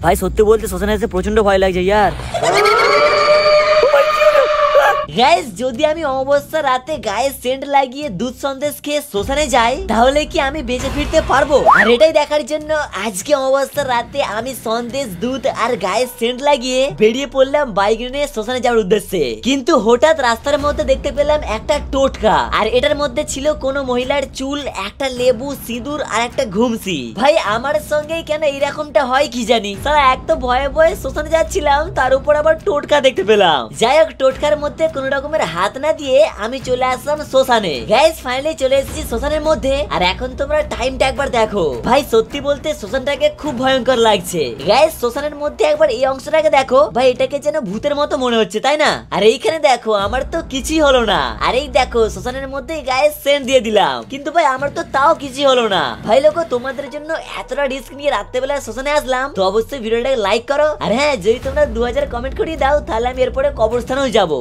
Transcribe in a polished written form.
ভাই সত্যি বলতে শ্মশানে এসে প্রচন্ড ভয় লাগছে ইয়ার। গাইস যদি আমি অমাবস্যা রাতে গায়ে সেন্ট লাগিয়ে দুধ সন্দেশ খেয়ে শ্মশানে যাই তাহলে কি আমি বেঁচে ফিরতে পারবো? আর এটাই দেখার জন্য আজকে অমাবস্যা রাতে আমি সন্দেশ দুধ আর গায়ে সেন্ট লাগিয়ে বেরিয়ে পড়লাম বাইক নিয়ে শ্মশানে যাওয়ার উদ্দেশ্যে। কিন্তু হঠাৎ রাস্তার মধ্যে দেখতে পেলাম একটা টোটকা, আর এটার মধ্যে ছিল কোনো মহিলার চুল, একটা লেবু, সিঁদুর আর একটা ঘুমসি। ভাই আমার সঙ্গেই কেন এইরকমটা হয় কি জানি। সারা এক তো ভয়ে ভয়ে শ্মশানে যাচ্ছিলাম, তার উপর আবার টোটকা দেখতে পেলাম। যাই হোক টোটকার মধ্যে কোন রকমের হাত না দিয়ে আমি চলে আসলাম শ্মশানে। গাইস ফাইনালি চলে এসেছি শ্মশানের মধ্যে। আর এখন তোমরা টাইমটা একবার দেখো। ভাই সত্যি বলতে শ্মশানটাকে খুব ভয়ঙ্কর লাগছে। গাইস শ্মশানের মধ্যে একবার এই অংশটাকে দেখো ভাই, এটাকে যেন ভূতের মতো মনে হচ্ছে তাই না? আর এইখানে দেখো আমার তো কিছুই হলো না। আর এই দেখো শ্মশানের মধ্যে গায়ে সেন্ট দিয়ে দিলাম, কিন্তু ভাই আমার তো তাও কিছুই হলো না। ভাই লোক তোমাদের জন্য এতটা রিস্ক নিয়ে রাত্রেবেলা শ্মশানে আসলাম, তো অবশ্যই ভিডিওটাকে লাইক করো। আর হ্যাঁ যদি তোমরা 2000 কমেন্ট করিয়ে দাও তাহলে আমি এরপরে কবরস্থানেও যাবো।